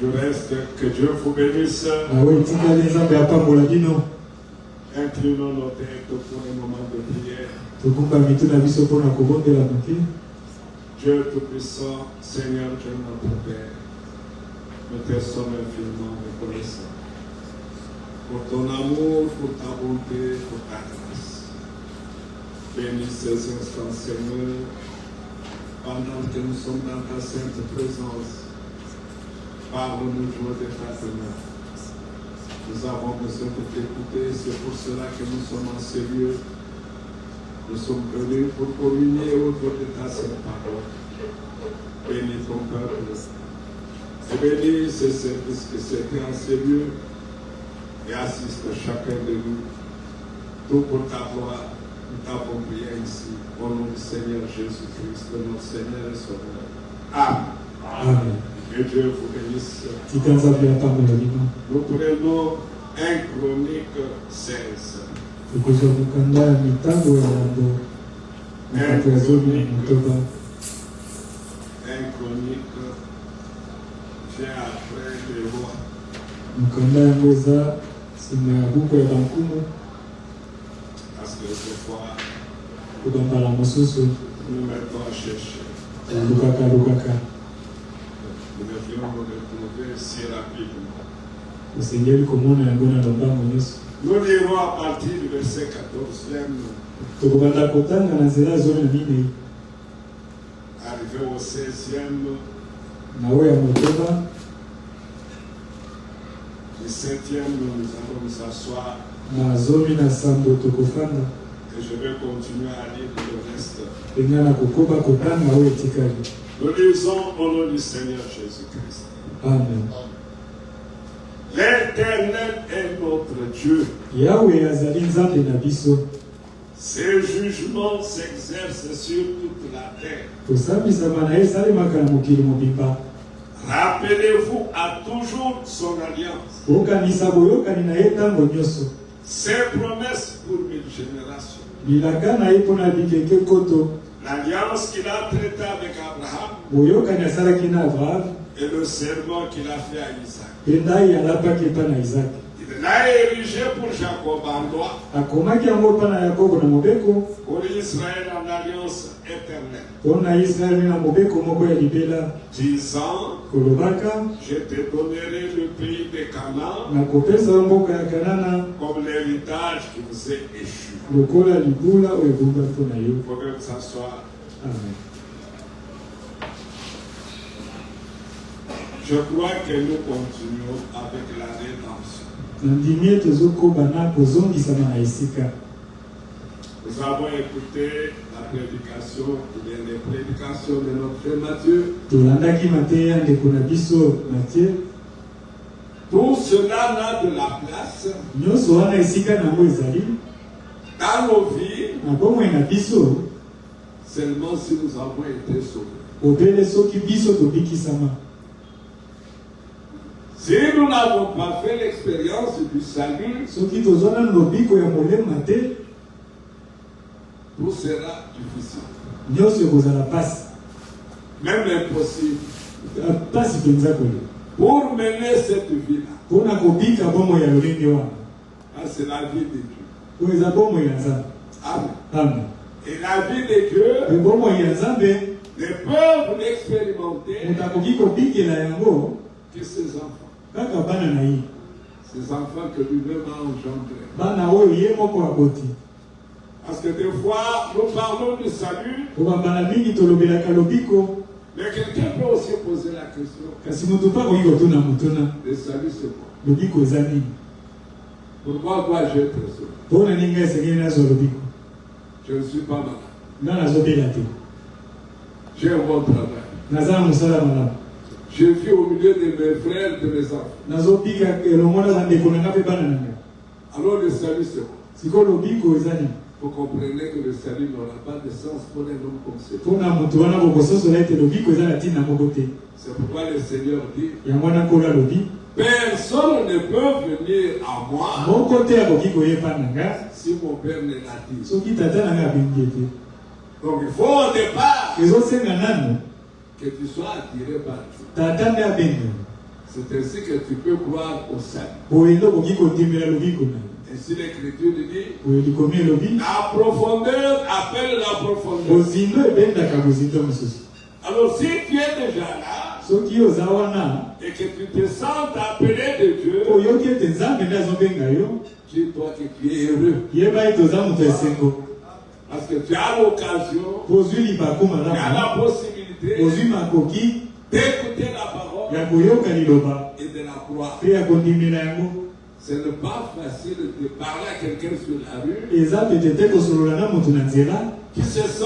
Je reste, que Dieu vous bénisse. Inclinons nos têtes pour un moment de prière. Dieu Tout-Puissant, Seigneur Dieu notre Père, nous te sommes infiniment reconnaissants pour ton amour, pour ta bonté, pour ta grâce. Bénis ces instants, Seigneur, pendant que nous sommes dans ta sainte présence. Parle-nous de ta Seigneur. Nous avons besoin de t'écouter, c'est pour cela que nous sommes en ce lieu. Nous sommes venus pour communier autour de ta sainte parole. Bénis ton peuple. Et bénis ce service que c'était en ce lieu. Et assiste chacun de nous. Tout pour ta gloire. Nous t'avons prié ici. Au nom du Seigneur Jésus-Christ, notre Seigneur et Sauveur. Amen. Amen. Que Dieu vous bénisse. Nous prenons 1 Chronique 16. 1 Chronique, vient après les rois. Parce que des fois, nous mettons à chercher. Nous devions nous retrouver si rapidement. Nous lirons à partir du verset 14e. Arrivé au 16e. Le 7e, nous allons nous asseoir. Et je vais continuer à lire le reste. Nous lisons au nom du Seigneur Jésus-Christ. Amen. L'Éternel est notre Dieu. Ses jugements s'exercent sur toute la terre. Rappelez-vous à toujours son alliance. Ses promesses pour 1000 générations. L'alliance qu'il a traitée avec Abraham. Et le serment qu'il a fait à Isaac. Il l'a érigé pour Jacob en loi. Pour Israël en alliance éternelle. Disant, je te donnerai le pays de Canaan comme l'héritage qui vous est échu. Il faut que ça soit. Amen. Je crois que nous continuons avec la rédemption. Nous avons écouté la prédication, les prédications de notre frère Matthieu. Tout cela n'a de la place dans nos vies seulement si nous avons été sauvés. Si nous n'avons pas fait l'expérience du salut, tout sera difficile. Même impossible. Pour mener cette vie-là, c'est la vie de Dieu. Amen. Et la vie de Dieu, ne peuvent l'expérimenter que ses enfants. Ces enfants que lui-même a engendrés. Parce que des fois, nous parlons du salut, mais quelqu'un peut aussi poser la question. Le salut, c'est quoi? Pourquoi dois-je être sauvé? Je ne suis pas malade. J'ai un bon travail. Je vis au milieu de mes frères, de mes enfants. Alors le salut, c'est quoi? Vous comprenez que le salut n'aura pas de sens pour un homme comme celui. C'est pourquoi le Seigneur dit, personne ne peut venir à moi si mon Père ne l'a dit. Donc il faut au départ que tu sois attiré par Dieu. C'est ainsi que tu peux croire au salut. Ainsi l'Écriture dit, la profondeur appelle la profondeur. Alors si tu es déjà là, et que tu te sens appelé de Dieu, dis-toi que tu es heureux. Parce que tu as l'occasion, tu as la possibilité d'écouter la parole et de la croire. Ce n'est pas facile de parler à quelqu'un sur la rue qui se sent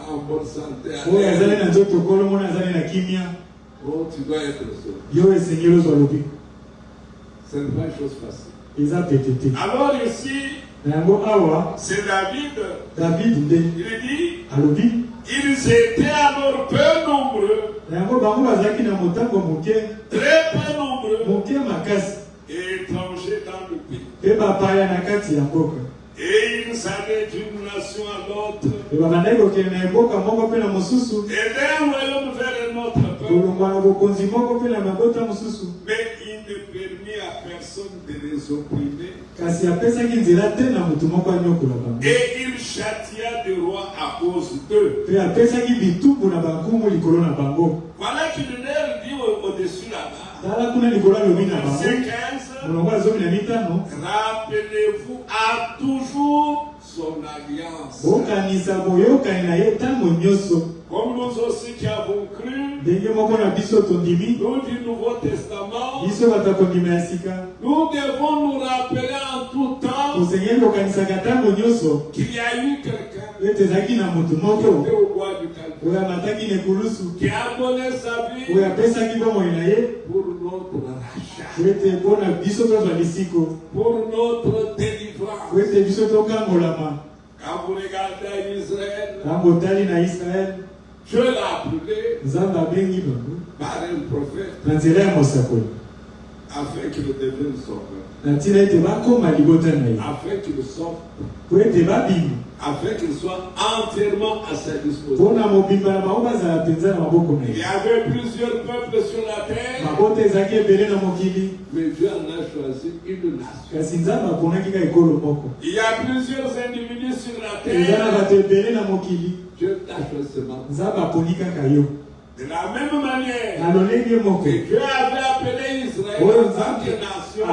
en bonne santé. Oh, tu dois être sauvé. Ce n'est pas une chose facile. Alors ici, c'est David. Il dit, ils étaient alors peu nombreux, très peu nombreux, et étrangers dans le pays. Et ils allaient d'une nation à l'autre, et d'un royaume vers un autre peuple. Mais il ne permit à personne de les opprimer. Et il châtia des rois à cause d'eux. Voilà qu'il leur dit au-dessus là-bas. Verset 15. Rappelez-vous à toujours son alliance. Comme nous aussi qui avons cru, nous du Nouveau Testament, nous devons nous rappeler en tout temps qu'il y a eu quelqu'un qui était au bois du Calvaire, qui a donné sa vie pour notre rachat, pour notre délivrance. Quand vous regardez Israël, Dieu l'a appelé par un prophète afin qu'il devienne sauveur, afin qu'il sorte, afin qu'il soit entièrement à sa disposition. Il y avait plusieurs peuples sur la terre, mais Dieu en a choisi une nation. Il y a plusieurs individus sur la terre, Dieu t'a choisi seulement. De la même manière que Dieu avait appelé Israël en tant que nation,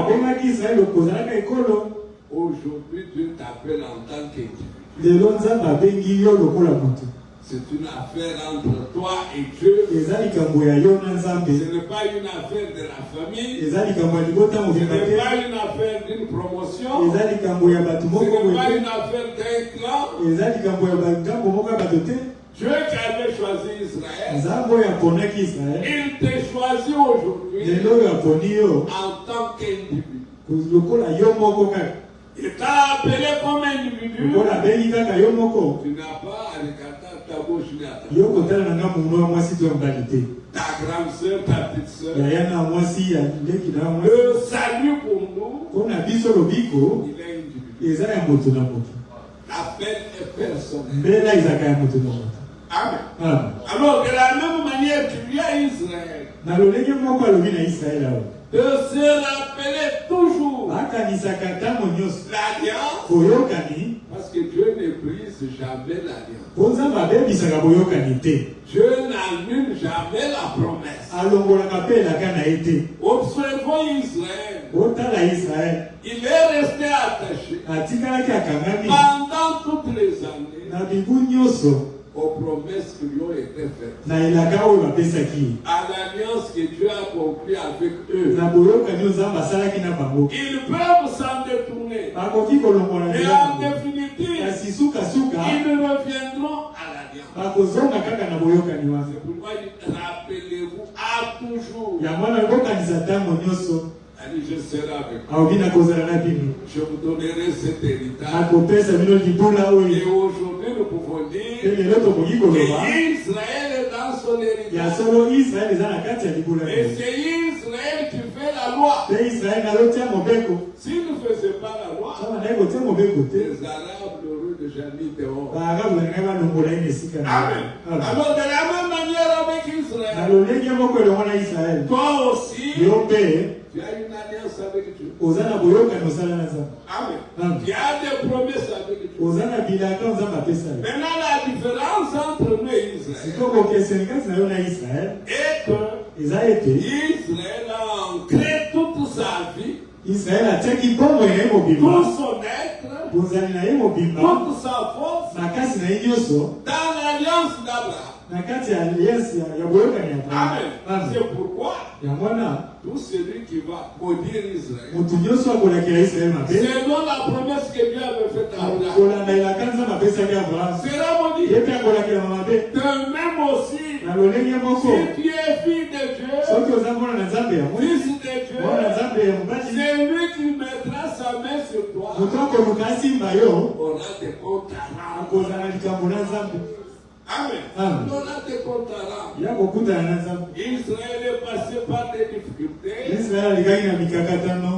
aujourd'hui Dieu t'appelle en tant qu'individu. C'est une affaire entre toi et Dieu. Ce n'est pas une affaire de la famille. Ce n'est pas une affaire d'une promotion. Ce n'est pas une affaire d'un clan. Dieu qui avait choisi Israël, il te choisit aujourd'hui en tant qu'individu. Il t'a appelé comme individu. Tu n'as pas à regarder ta gauche ni à ta droite. Ta grande soeur, ta petite soeur. Le salut pour nous, il est individuel. L'appel est personnel. Amen. Alors, de la même manière qu'il y a Israël, de se rappeler toujours l'alliance, parce que Dieu ne brise jamais l'alliance. Dieu n'annule jamais la promesse. Observons Israël. Il est resté attaché pendant toutes les années aux promesses qui lui ont été faites, à l'alliance que Dieu a conclue avec eux. Ils peuvent s'en détourner, et en définitive, ils reviendront à l'alliance. C'est pourquoi rappelez-vous à toujours. Allez, je serai avec vous. Je vous donnerai cet héritage. Et aujourd'hui, nous pouvons dire qu'Israël est dans son héritage. Et c'est Israël qui fait la loi. S'il ne faisait pas la loi, les Arabes l'auraient déjà mis dehors. Amen. Alors, de la même manière avec Israël, toi aussi, tu as une alliance avec Dieu. Amen. Tu as des promesses avec Dieu. Maintenant, la différence entre nous et Israël est que Israël a ancré toute sa vie, tout son être, toute sa force dans l'alliance d'Abraham. Amen. C'est pourquoi tout celui qui va maudire Israël, selon la promesse que Dieu avait faite à Abraham, sera maudit. De même aussi, si tu es fille de Dieu, fils de Dieu, c'est lui qui mettra sa main sur toi, aura des comptes à rendre. Amen. On aura des comptes à rendre. Israël est passé par des difficultés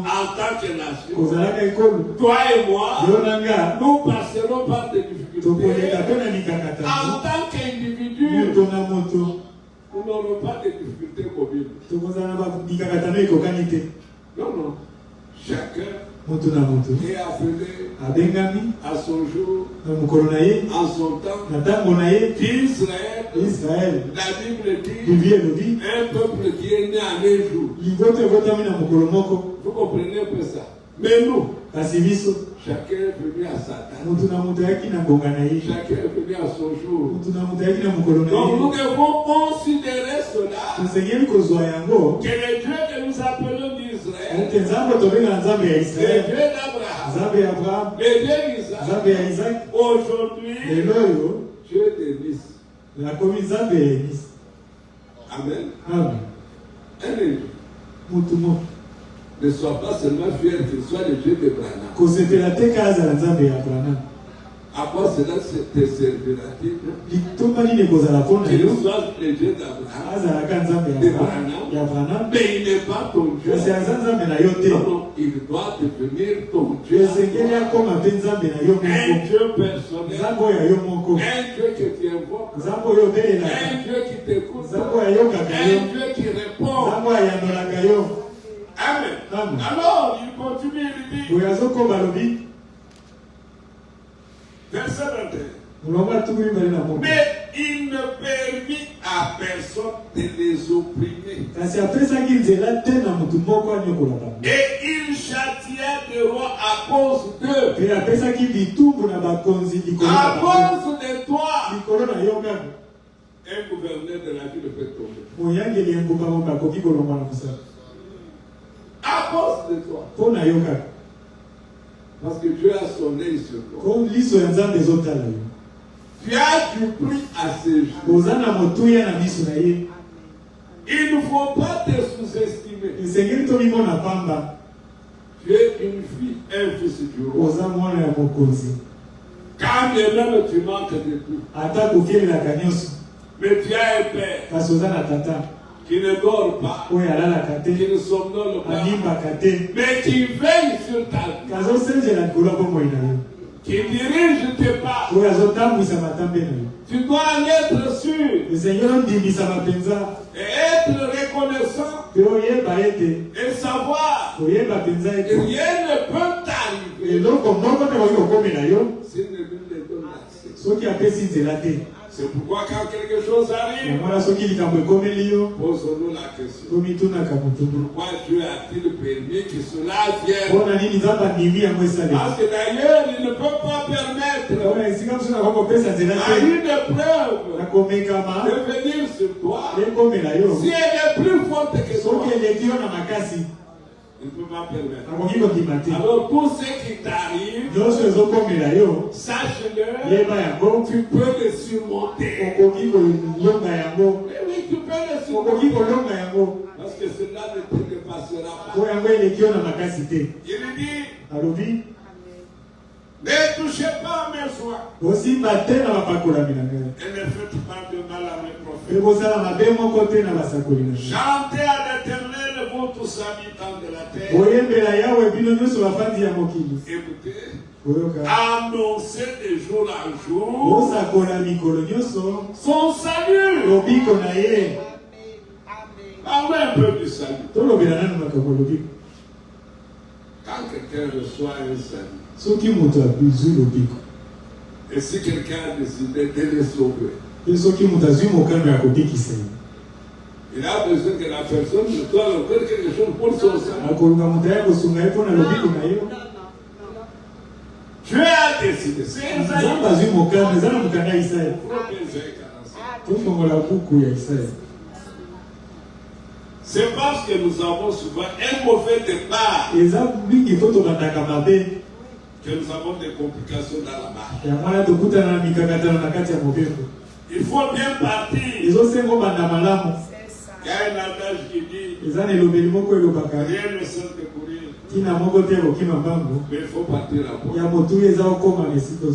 en tant que nation. Toi et moi, nous passerons par des difficultés en tant qu'individus. Nous n'aurons pas de difficultés communes. Non, non. Chacun est appelé à son jour, en son temps. Israël, la Bible dit, un peuple qui est né en un jour. Vous comprenez un peu ça? Mais nous, chacun est venu à sa date. Chacun est venu à son jour. Donc nous devons considérer cela, que le Dieu que nous appelons d'Israël, le Dieu d'Abraham, le Dieu d'Isaac, aujourd'hui, Dieu de Nice. Amen. Amen. Ne sois pas seulement fier qu'il soit le Dieu d'Abraham. À quoi cela te servira-t-il? Qu'il soit le Dieu d'Abraham, mais il n'est pas ton Dieu. Non, il doit devenir ton Dieu. Un Dieu personnel. Un Dieu que tu invoques. Un Dieu qui t'écoute. Un Dieu qui répond. Amen. Alors, il continue, il dit, verset 21. Mais il ne permit à personne de les opprimer. Et il châtia des rois à cause d'eux. À cause de toi. Un gouverneur de la ville peut tomber. À cause de toi. Parce que Dieu a son œil sur toi. Tu as du prix à ses jours. Il ne faut pas te sous-estimer. Tu es une fille, un fils du roi. Quand même tu manques de tout. Mais tu as un père qui ne dort pas, qui ne somnole pas, mais qui veille sur ta vie, qui dirige tes pas. Tu dois en être sûr et être reconnaissant et savoir que rien ne peut t'arriver s'il ne nous donne l'accès. C'est pourquoi quand quelque chose arrive, posons-nous la question. Pourquoi Dieu a-t-il permis que cela vienne? Parce que d'ailleurs, il ne peut pas permettre à une épreuve de venir sur toi si elle est plus forte que toi. Il ne peut pas permettre. Alors tout ce qui t'arrive, sache-le, tu peux le surmonter. Oui, tu peux le surmonter. Parce que cela ne te dépassera pas. Il dit, ne touchez pas à mes soins. Et ne faites pas de mal à mes prophètes. Chantez à l'Éternel, vous tous habitants de la terre. Écoutez, annoncer de jour en jour son salut. Parlez un peu du salut. Quand quelqu'un reçoit un salut, et si quelqu'un a décidé de le sauver, il a besoin que la personne doit leur faire quelque chose pour son salut. Dieu a décidé. C'est C'est parce que nous avons souvent un mauvais départ que nous avons des complications dans la marche. Il faut bien partir. Il y a un adage qui dit rien ne sert de courir. Mais il faut partir à point.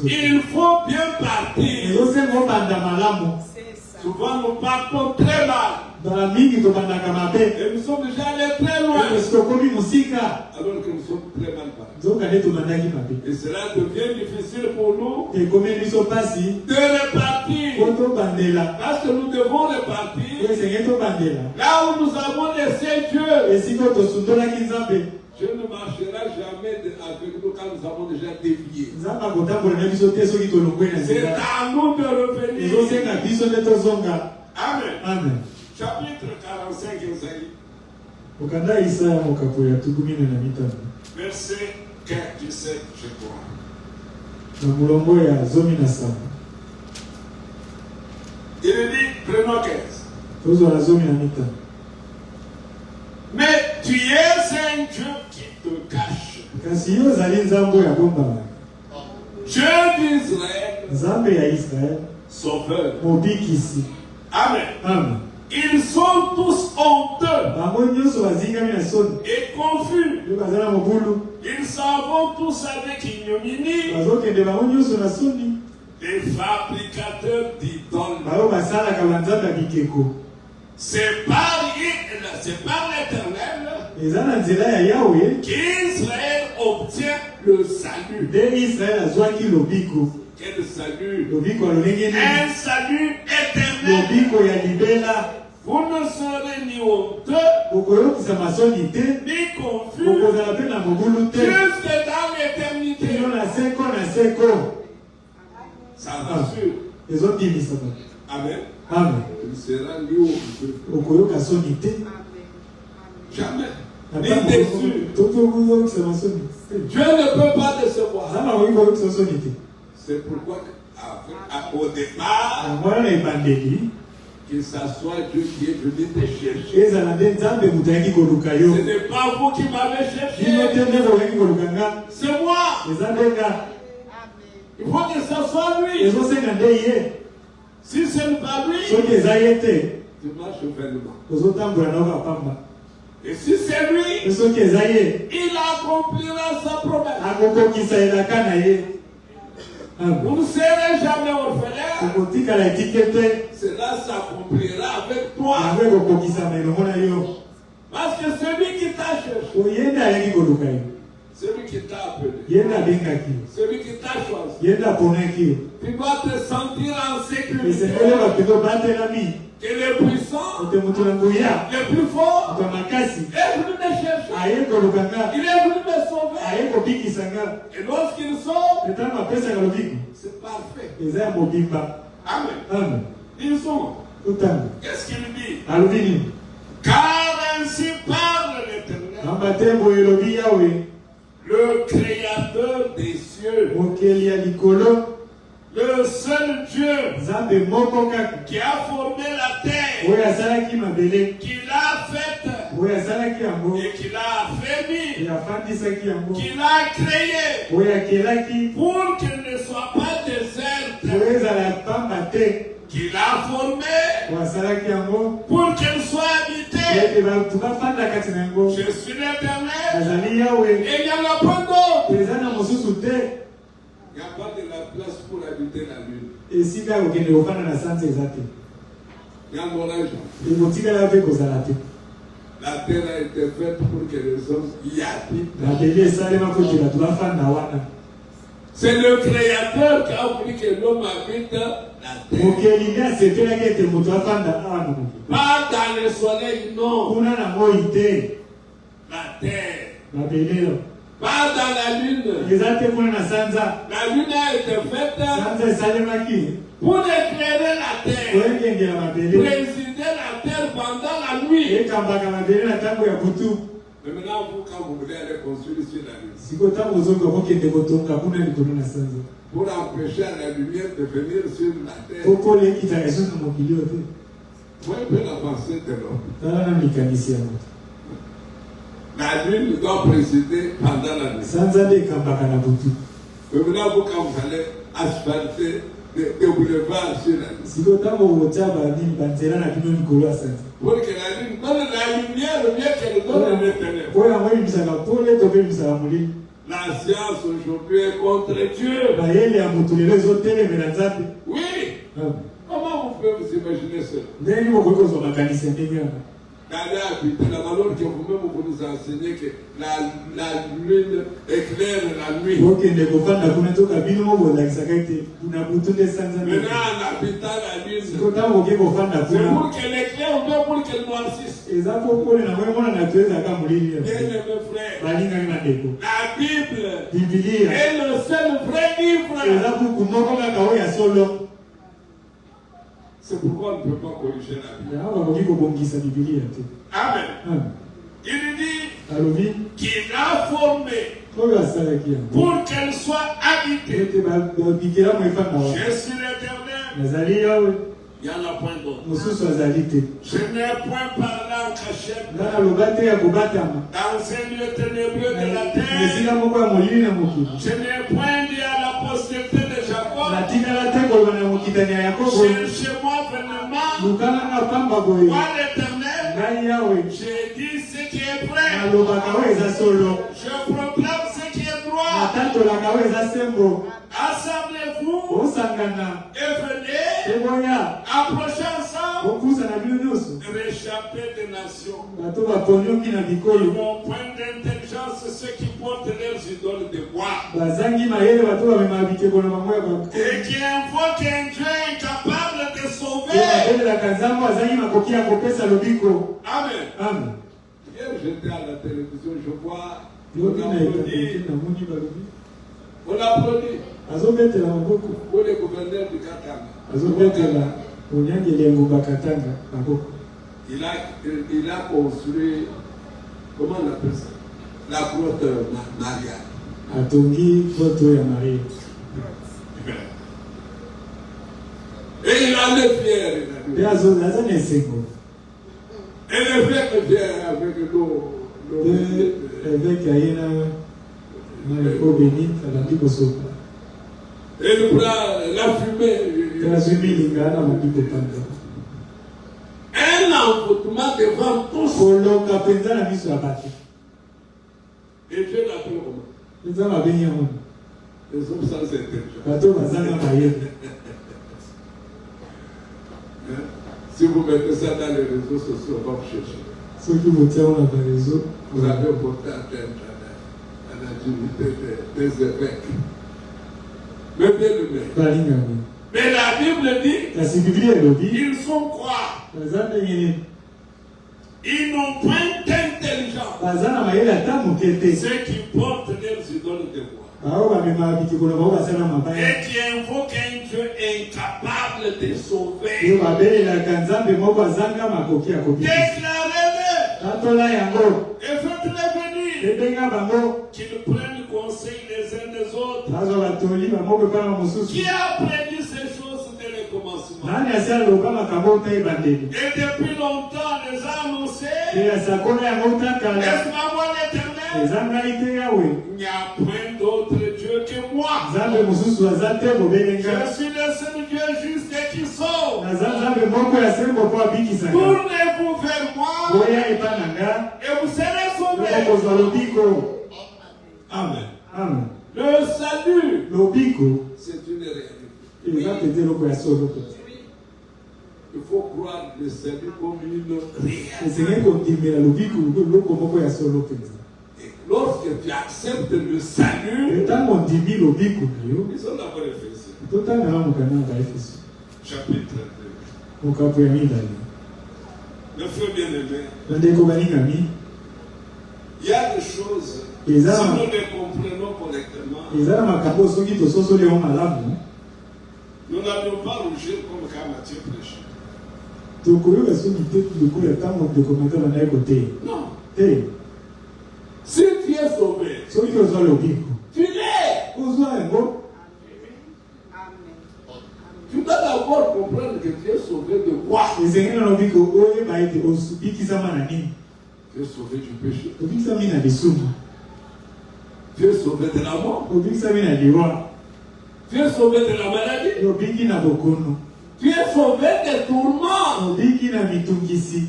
Il faut bien partir. Souvent nous partons très mal. Et nous sommes déjà allés très loin. Alors que nous sommes très mal partis. Et cela devient difficile pour nous de repartir. Parce que nous devons repartir là où nous avons laissé Dieu. Dieu ne marchera jamais avec nous quand nous avons déjà dévié. C'est à nous de revenir. Amen. Amen. Chapitre 45 Isaïe. Verset 17, je crois. Il dit, prenons 15. Mais tu es un Dieu qui te cache. Dieu d'Israël, Sauveur. Amen. Amen. Ils sont tous honteux et confus. Ils s'en vont tous avec ignominie. Les fabricateurs d'idoles. C'est par l'Éternel qu'Israël obtient le salut. Quel salut? Un salut éternel. Vous ne serez ni honteux, ni confus, jusque dans l'éternité. Ça rassure. Amen. Amen. Tu ne seras ni honteux. Jamais. Ni déçu. Dieu ne peut pas décevoir. C'est pourquoi au départ, qu'il s'assoit Dieu qui est venu te chercher. Ce n'est pas vous qui m'avez cherché. C'est moi. Il faut que ça soit lui. Si ce n'est pas lui, tu marches vainement. Et si c'est lui, il accomplira sa promesse. Vous ne serez jamais orphelin. Cela s'accomplira avec toi. Parce que celui qui t'a cherché, celui qui t'a appelé, celui qui t'a choisi, tu dois te sentir en sécurité. Que le puissant, le plus fort, est venu me chercher. Il est venu me sauver. Et lorsqu'il sort, c'est parfait. Amen. Amen. Ils sont. Qu'est-ce qu'il dit? Car ainsi parle l'Éternel, le Créateur des cieux, le seul Dieu qui a formé la terre, qui l'a faite et qui l'a affermie, qui l'a créée pour qu'elle ne soit pas déserte, qui l'a formée pour qu'elle soit habitée. Je suis l'Éternel et il n'y en a pas d'autre. Il n'y a pas de la place pour habiter la lune. Il y a mon argent. La terre a été faite pour que les hommes y habitent. C'est le Créateur qui a voulu que l'homme habite la terre. Pas dans le soleil, non. La terre. Pas dans la lune. La lune a été faite pour éclairer la terre. Présider la terre pendant la nuit. Mais maintenant, vous, quand vous voulez aller construire sur la lune, pour empêcher la lumière de venir sur la terre, vous pouvez la pensée de l'homme. La lune doit présider pendant la nuit. Mais maintenant, vous, quand vous allez asphalter des boulevards sur la lune, pour que la lune donne la lumière, bien qu'elle donne les ténèbres. La science aujourd'hui est contre Dieu. Oui. Comment vous pouvez vous imaginer cela? Alors que vous-même vous nous enseignez que la lune éclaire la nuit. Maintenant, en habitant la lune, c'est pour qu'elle éclaire ou bien pour qu'elle noircisse. Bien-aimés frères, la Bible est le seul vrai livre. C'est pourquoi on ne peut pas corriger la Bible. Amen. Il dit qu'il a formé pour qu'elle soit habitée. Je suis l'Éternel. Il n'y en a point d'autre. Je n'ai point parlé en cachette dans un lieu ténébreux de la terre. Je n'ai point dit à la postérité de Jacob, cherchez-moi vraiment. Moi l'Éternel, j'ai dit ce qui est vrai. Je proclame ce qui est droit. Assemblez-vous et venez, approchez ensemble, réchapper des nations. Ils n'ont point d'intelligence, ceux qui portent leurs idoles de bois. Et qui invoquent un Dieu incapable de sauver. Amen. Hier, j'étais à la télévision, je vois, on applaudit pour le gouverneur du Katanga. Il a construit, comment on appelle ça, la grotte Maria. Et il en est fier. Et le fait que fier avec l'eau. Et il prend la fumée. Un envoûtement devant tous. Et Dieu l'appelle comment? Les hommes sans intelligence. Si vous mettez ça dans les réseaux sociaux, on va vous chercher. Vous avez porté atteinte à la dignité des évêques. Mais bien aimé. Mais la Bible dit, ils sont quoi? Ils n'ont point d'intelligence. Ceux qui portent leurs idoles de bois. Et qui invoquent un Dieu incapable de sauver. Déclarez-le. Et faites-les venir. Qu'ils prennent conseil les uns des autres. Qui a prédit ces choses dès le commencement? Et depuis longtemps les a annoncés. Est-ce pas moi l'Éternel? Il n'y a point d'autre Dieu que moi. Je suis le seul Dieu juste et qui sauve. Tournez-vous vers moi et vous serez sauvés. Amen. Le salut, c'est une réalité. Il faut croire le salut comme une réalité. Et lorsque lorsque tu acceptes le salut, Etango ondimi lobiko na yo. ils ont d'abord Éphésiens. Totanga na mokana na Efeso. Chapitre 2. Mokapo ya mibale. Le frère bien-aimé, Bandeko balingami. il y a des choses, si Et ça, nous les comprenons correctement, ezala makambo soki tososoli yango malamu. nous n'allons pas rougir comme quand Matthieu prêchait. Tokoyoka soki te lokola ntango dokumentaire na ye kote. Non. Te. Si tu es sauvé, Soki ozwa lobiko. tu l'es. Ozwa yango. Tu dois d'abord comprendre que tu es sauvé de quoi? Ezengeli na lobiko oyeba ete obikisama na nini. Tu es sauvé du péché. Obikisami na lisumu. Tu es sauvé de la mort. Obikisami na liwa. Tu es sauvé de la maladie. Obiki na bokono. Tu es sauvé des tourments. Obiki na mitungisi.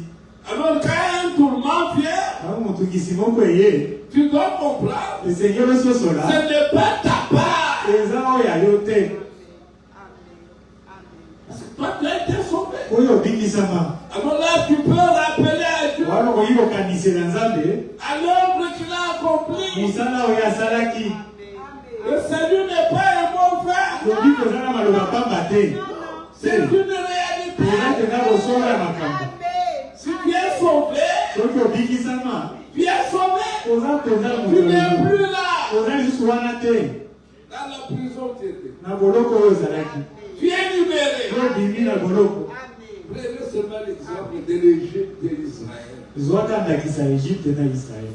Alors quand un tourment vient, Aho motungisi moko eye. tu dois comprendre. Esengeli ososola. Ce n'est pas ta part. Eza oyo ya yo te. Parce que toi, tu as été sauvé. Oyo obikisama. Alors là, tu peux rappeler à Dieu Wana koyi kokanisela Nzambe. à l'œuvre qu'il a accomplie. Mosala oyo asalaki. Le salut n'est pas un bon fait. Lobiko eza na maloba pamba te. C'est une réalité. Eza te na kosola ya makambo. Si tu es sauvé, Soki obikisama. tu es sauvé. Oza mpenza Tu moto. n'es plus là. Oza lisusu wana te. Dans la prison, tu étais. Na boloko oyo ozalaki. Tu es libéré. Yo obimi na boloko. Prenez seulement l'exemple de l'Égypte et d'Israël. Zwaka ndakisa Egypte na Israel.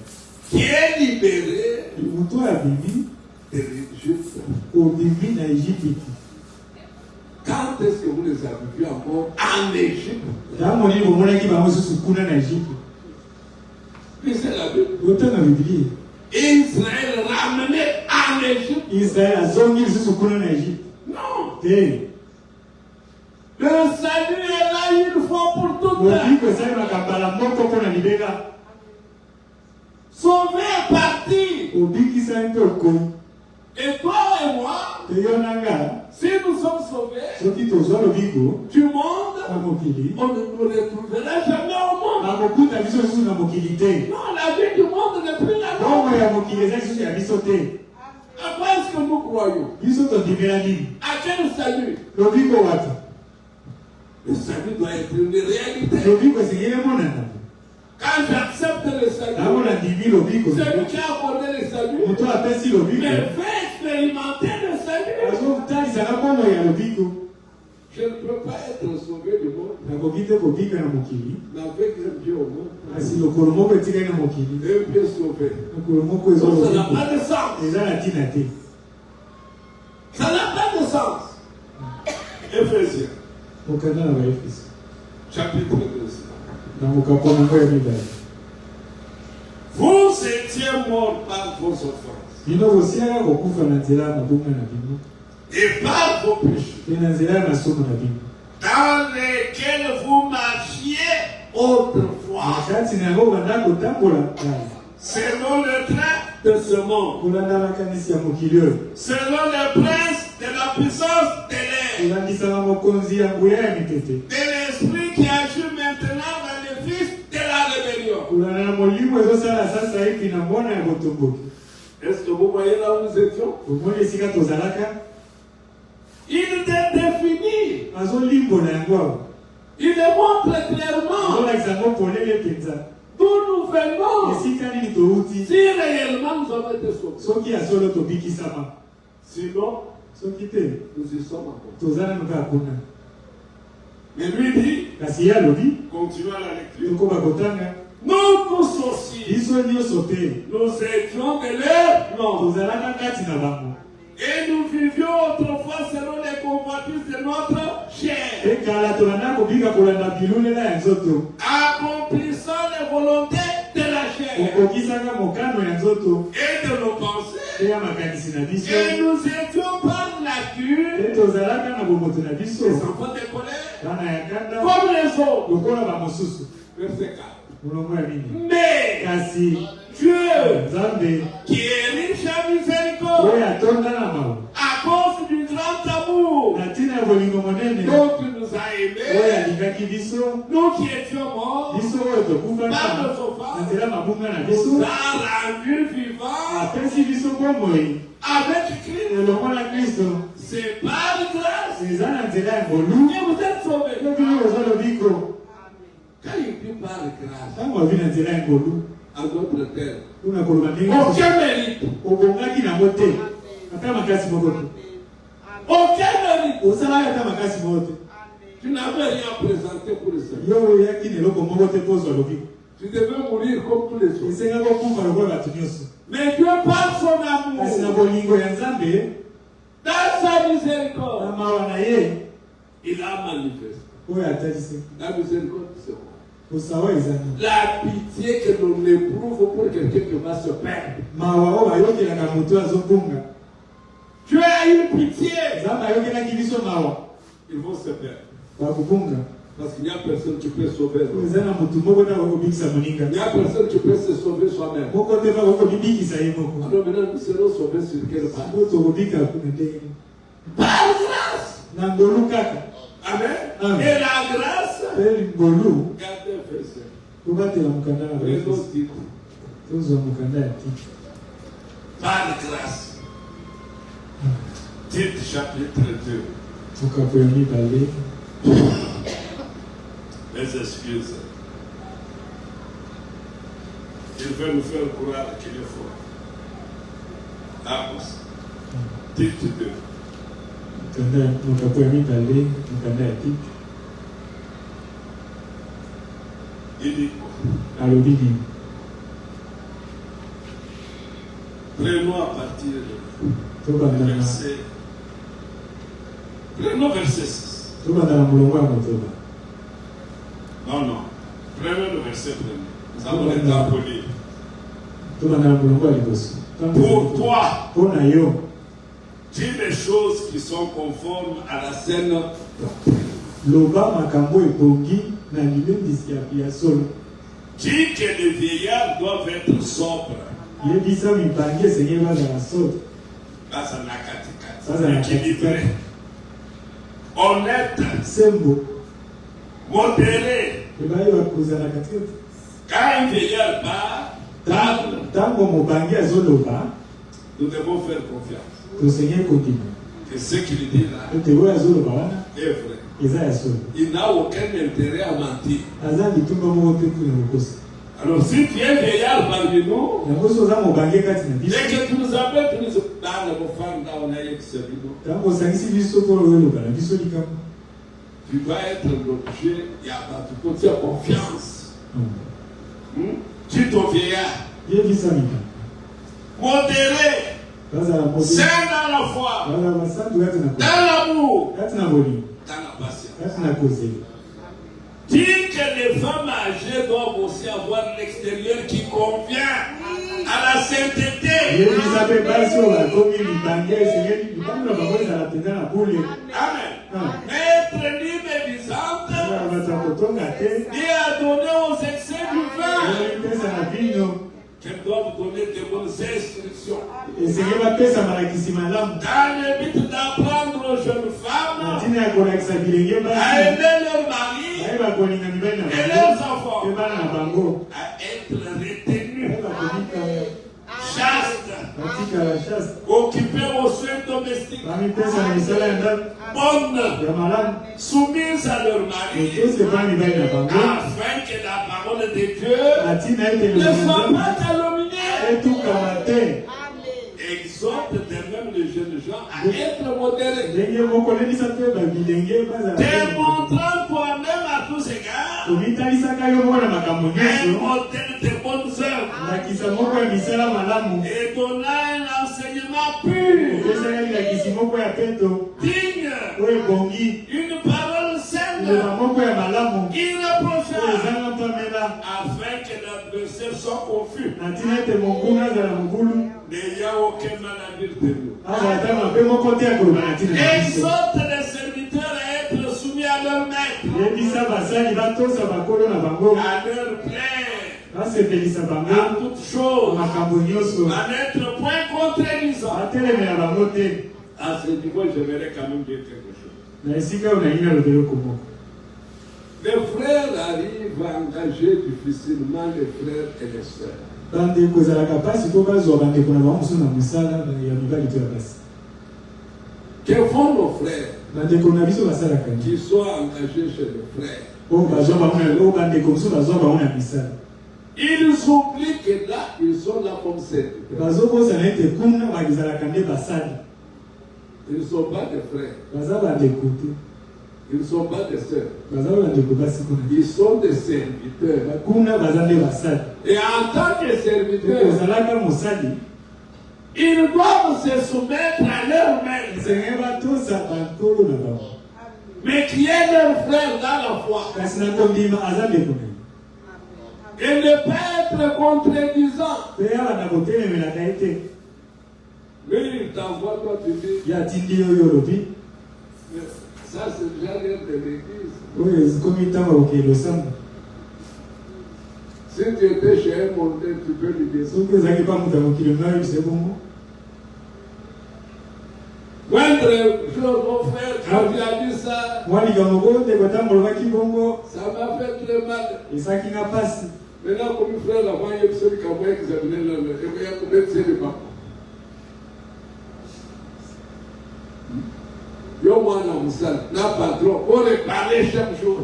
Qui est libéré Moto abimi. de l'Égypte. Obimi na Egypte. Quand est-ce que vous les avez vus encore en Égypte? Ntango nini bomonaki bango susu kuna na Egypte. Lisez la Bible. Otanga Biblia. Israël ramené en Égypte. Israel azongi lisusu kuna na Egypte. Non. Te. Le salut est là une fois pour toutes. Lobiko esalemaka mbala moko mpona libela. Sauvé est parti. Obikisami mpe okomi. Et toi et moi, Te yo na nga. si nous sommes sauvés Soki tozwa lobiko du monde, na mokili. on ne nous retrouvera jamais au monde. Nakokuta biso lisusu na mokili te. Non, la vie du monde n'est plus la Bongo nôtre. ya mokili eza lisusu ya biso te. À quoi est-ce que nous croyons? Biso tondimela nini? À quel salut? Lobiko wapi? Le salut doit être une réalité. Lobiko esengeli emonana. Quand j'accepte le salut, Ntango nandimi lobiko. celui qui a accordé le salut, Moto apesi lobiko. mais fait expérimenter le salut. Azotalisaka bongo ya lobiko. Je ne peux pas être sauvé du monde, Nakoki te kobika na mokili. mais avec un Dieu au monde, Kasi lokolo moko etikali na mokili. un Dieu sauvé. Lokolo moko ezwa Donc ça n'a lobiko. pas de sens. Eza na ntina te. Ça n'a pas de sens. Éphésiens, Mokanda na baefeso. chapitre 2. Na mokapo nango ya mibale. Vous étiez morts par vos offenses Bino bosiaka kokufa na nzela ya mabongo na bino. et par vos péchés, Mpe na nzela ya masumu na bino. dans lesquels vous marchiez autrefois, Na kati na yango banda kotambola kala. selon le train de ce monde, Kolanda makanisi ya mokili oyo. selon le prince de la puissance de l'air, Kolandisaka mokonzi ya nguya ya mitete. de l'esprit qui agit maintenant dans les fils de la rébellion. Kolanda na molimo ezosala sasa hivi na mwana ya botomboki. Est-ce que vous voyez là où nous étions? Omoni esika tozalaka. Il te définit, Azolimbola yango awa. il le montre clairement Azolakisa yango polele mpenza. d'où nous venons. Esika nini touti. Si réellement nous avons été sauvés. Soki ya solo tobikisama. Sinon, Soki te nous y sommes encore. tozala nuka kuna. Mais lui dit, Kasi ye alobi continuons la lecture. tokoba kotanga. Nous tous aussi, Biso nyonso te nous étions de leur nom. tozalaka kati na bango. Et nous vivions autrefois selon les convoitises de notre chair, Mpe kala tolanda kobika kolanda bilulela ya nzoto. accomplissant les volontés de la chair Okokisaka mokano ya nzoto. et de nos pensées. Mpe ya makanisi na biso. Et nous étions par nature Mpe tozalaka na bomoto na biso. des enfants de colère, Bana ya kanda comme les autres. lokola bamosusu. Verset 4. Molongo ya nini? Mais Kasi Dieu, Nzambe qui est riche en miséricorde, oyo atonda na mawu. à cause du grand amour Na ntina ya bolingo monene dont tu nous as oyo aimés, alingaki biso. nous qui étions morts Biso oyo par tokufaka nos na offenses, nzela nous a rendus vivants avec Christ. C'est par grâce que vous êtes sauvés. Quand il dit par grâce, en d'autres termes, aucun mérite. Aucun mérite. Tu n'avais rien présenté pour le Seigneur. Tu devais mourir comme tous les autres. Mais Dieu, par son amour, dans sa miséricorde, il a manifesté. La miséricorde, c'est quoi? La pitié que l'on éprouve pour quelqu'un qui va se perdre. Tu as une pitié. Ils vont se perdre. Parce qu'il n'y a personne qui peut sauver. Il n'y a personne qui peut se sauver soi-même. Alors maintenant, nous serons sauvés sur quelle base? Par grâce. Amen. Et la grâce. Gardez verset. Prenons titre. Par grâce. Titre chapitre 2. Les excuses. Il veut nous faire croire qu'il est fort. Amos. Titre 2. Il dit quoi? Prenons à partir de verset. Prenons verset 6. Non. Prenons le verset premier. Ça va être appelé. Pour toi, dis les choses qui sont conformes à la scène. Dis que les vieillards doivent être sobres. Là, ça n'a qu'à équilibré. Honnête. Modéré. Quand un vieillard parle, nous devons faire confiance. Que ce qu'il dit là est vrai. Il n'a aucun intérêt à mentir. Alors si tu es vieillard parmi nous, dès que tu nous appelles, tu nous dis dans le femmes, on a eu ce tu dois être l'objet, il y a tu peux confiance. Tu ton vieillard. Modéré. Saint dans la foi. Dans l'amour. Dans la patience. Dis que les femmes âgées doivent aussi avoir l'extérieur qui convient à la sainteté. Amen. Être libre et disante et à donner aux excès du vin. Qu'elles doivent donner de bonnes instructions. Dans le but d'apprendre aux jeunes femmes à aimer leur mari et leurs enfants, à être retenus, chastes, occupés aux soins domestiques, bonnes, soumises à leur mari, afin que la parole de Dieu ne soit pas calomniée. Exhorte de même les jeunes gens à être modérés, démontrant toi-même à tous égards un modèle de bonnes œuvres et donnant un enseignement pur, digne, une parole saine, irréprochable, afin que l'adversaire soit confus, n'ayant aucun mal à dire de nous. Exhorte les serviteurs à être soumis à leur maître, à leur plaire, à toutes choses, à n'être point contredisant. À ce niveau, j'aimerais quand même dire quelque chose. Les frères arrivent à engager difficilement les frères et les sœurs. Que font nos frères qui sont engagés chez les frères? Ils oublient que là, ils sont là comme serviteurs. Ils ne sont pas des frères. Ils ne sont pas des sœurs. Ils sont des serviteurs. Et en tant que serviteurs, ils doivent se soumettre à leur maître. Mais qui est leur frère dans la foi. Et ne pas être contredisant. Mais il t'envoie, toi, tu dis. Ça, c'est déjà l'air de l'église. Si tu étais chez un montagne, tu peux lui dire. Moindre jour, mon frère, quand tu as dit ça, ça m'a fait très mal. Maintenant, comme frère, la voix, il y a celui qui a examiné le papa. Yo moi n'a pas trop. On est parlé chaque jour.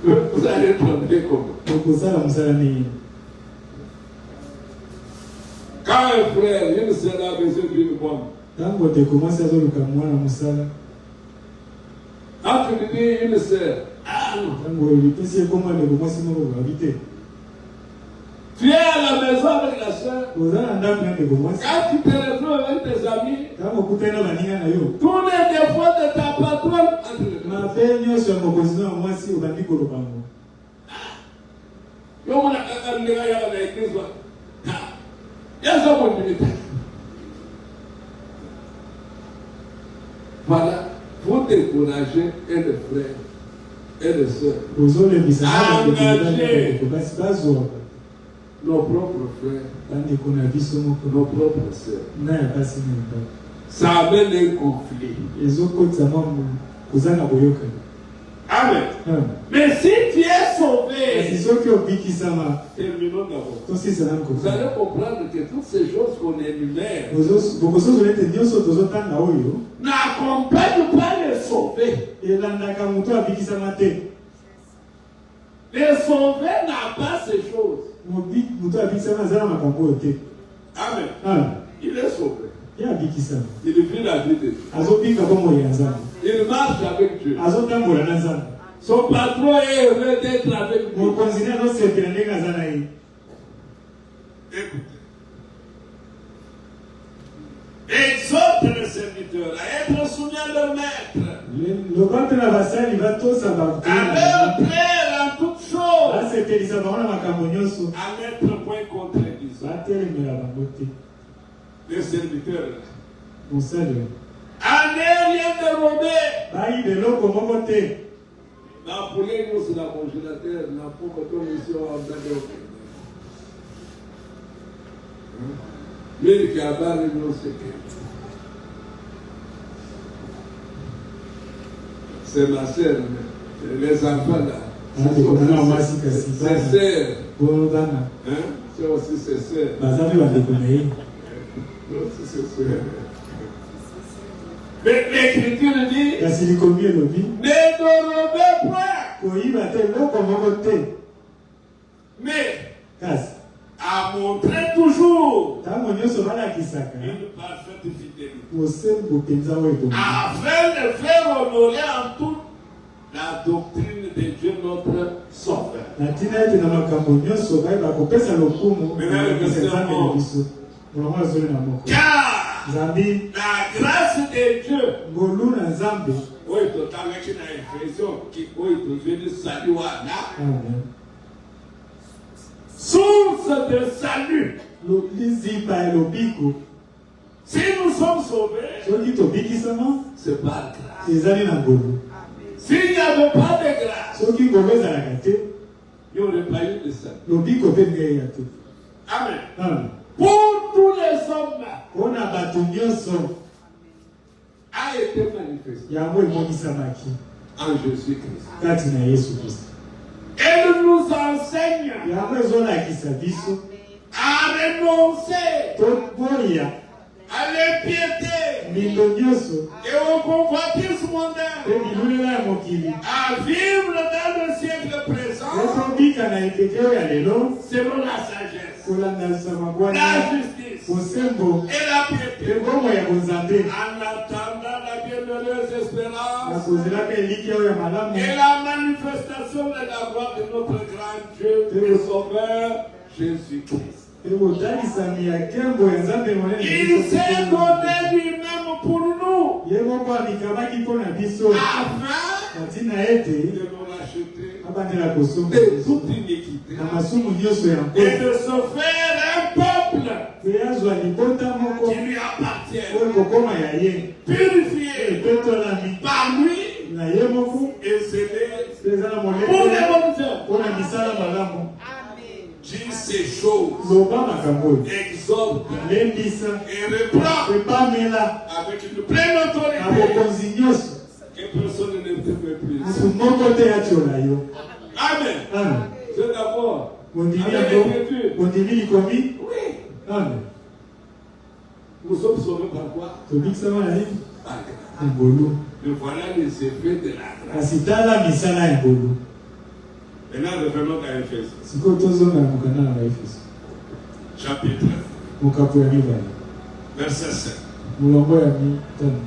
Vous allez tomber comment? Quand un frère, il sera besoin d'une bonne. Quand tu lui dis une sœur, ah non. Tu es à la maison avec la soeur. Quand tu te retrouves avec tes amis, tous les défauts de ta patronne entre les deux. Voilà, vous découragez et les frères et les sœurs. Nos propres frères, nos propres sœurs. Ça amène un conflit. Amen. Mais si tu es sauvé, terminons d'abord. Vous allez comprendre que toutes ces choses qu'on énumère n'accompagnent pas les sauvés. Les sauvés n'ont pas ces choses. Amen. Il est sauvé. Il vit la vie de Dieu. Il marche avec Dieu. Son patron est heureux d'être avec lui. Écoutez. Exhorte les serviteurs à être soumis à leur maître. À leur plaire en toutes choses. À n'être point contredisant. Les serviteurs. À ne rien dérober. La poulet, nous, c'est la congélateur. La pomme, ici, on va mais qui a barré nos secrets. C'est ma sœur, les enfants là. C'est sœur. C'est aussi ses sœurs. Mais l'Écriture dit ne dérobez point. Mais à montrer toujours une parfaite fidélité afin de faire honorer en tout la doctrine de Dieu notre Sauveur. Car la grâce de Dieu source de salut. Si nous sommes sauvés, c'est par grâce. S'il n'y avait pas de grâce, il n'y aurait pas eu de salut. Amen. Pour tous les hommes a été manifesté. en Jésus-Christ. kati na Yesu Kristo. Elle nous enseigne Yango ezolakisa biso à renoncer toboya à l'impiété mindo nyonso et au convoitisme mondain, mpe milulela ya mokili à vivre dans le siècle présent etobika na ekeke ya lelo selon la sagesse, kolandalisa la mabwana justice bosembo et la mpe piété, bomoi ya bonzambe en attendant la bienheureuse na espérance kozela mpe eliki oyo ya malamu et la manifestation de la gloire de notre grand Dieu et Sauveur Jésus-Christ. mpe botalisami ya nkembo ya nzambe monene Il s'est donné lui-même pour nous ye moko amikamaki mpo na biso afin na ntina ete de nous racheter abandela kosomba de toute iniquité na masumu nyonso ya et nkolo de se faire un peuple mpe azwa libota moko qui lui appartient, oyo kokoma ya ye purifié epetolami par lui na ye moko et scellé mpe eza na pour les molende bonnes œuvres. mpo na misala malamu. Dis ces choses, loba makambo oyo exhorte lembisa et reprend mpe pamela avec une pleine na autorité bokonzi nyonso que personne ne te fait plus. motu moko te atiola yo. Amen. Amen. C'est d'abord Bondimi avec yango l'écriture. bondimi likomi. Oui. Amen. Nous sommes sauvés par quoi? tobikisama na nini? Par grâce. ngolu. Mais voilà les effets de la grâce. kasi tala misala ya ngolu. Maintenant, revenons à Ephésiens. sikoyo tozonga na mokanda na baefeso Chapitre mokapo ya mibale verset 7. molongo ya mitano.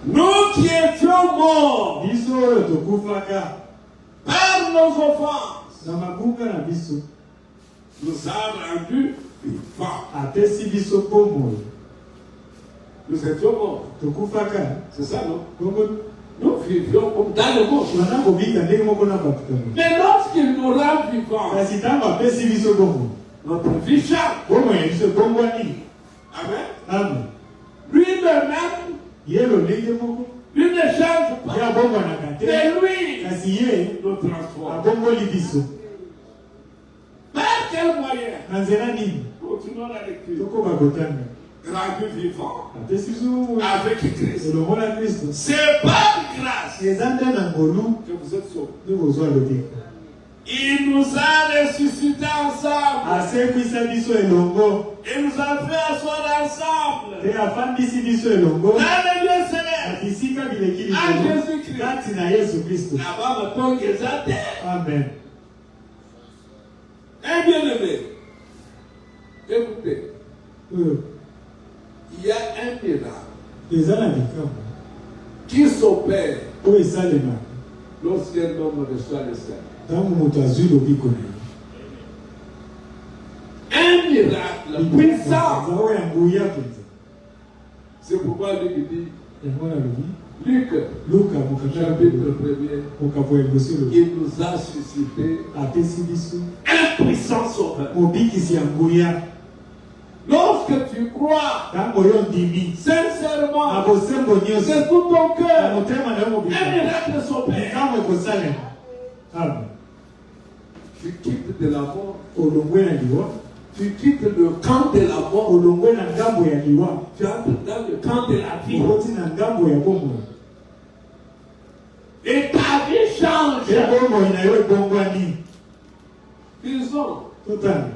Nous qui étions morts biso oyo tokufaka par nos offenses, na mabunga na biso nous a rendus vivants. apesi biso bomoi. Nous étions morts. tokufaka C'est ça, non? bongo Nous vivions comme dans le monde. twana kobika ndenge moko na bato tango. Mais lorsqu'il nous rend vivants, kasi ntango apesi biso bomoi notre vie change. bomoi ya biso ebongwani. Amen. amen. Lui-même, ye lolenge moko lui ne change ye pas. abongwanaka te Mais lui kasi ye nous transforme. abongoli biso. Par quel moyen? na nzela nini? Continuons la lecture. tokoka kotanga Rendu vivant apesi biso avec Christ. elongo na kristo. C'est par grâce eza nde na ngolu que vous êtes sauvés. nde kozwa lobiko. Il nous a ressuscités ensemble. asekwisa biso elongo Il nous a fait asseoir ensemble mpe afandisi biso elongo dans les lieux célestes. na bisika bileki En likolo Jésus-Christ. kati na yesu kristo. Là-bas, maintenant, ils attendent. amen. Un bien-aimé. Écoutez, oyo il y a un miracle eza na likambo qui s'opère oyo esalemaka lorsqu'un homme reçoit le Seigneur. ntango moto azwi lobiko na ye. Un miracle puissant. eza oyo ya nguya mpenza. C'est pourquoi lui dit, yango nalobi Luc, luka mokanda chapitre 1er, mokapo ya liboso elobi il nous a suscité apesi biso un puissant sauveur. mobikisi ya nguya. Lorsque tu crois ntango oyo ndimi na sincèrement bosembo de nyonso tout ton na cœur, motema na yo un mobika miracle s'opère. likambo ekosalema. amen. Tu quittes de la mort, olongwe na liwa tu quittes le camp de la mort, olongwe na ngambo ya liwa tu entres dans le camp de la vie. okoti na ngambo ya bomoi Et ta vie mpe change. bomoi na yo ebongwani. Disons, totanga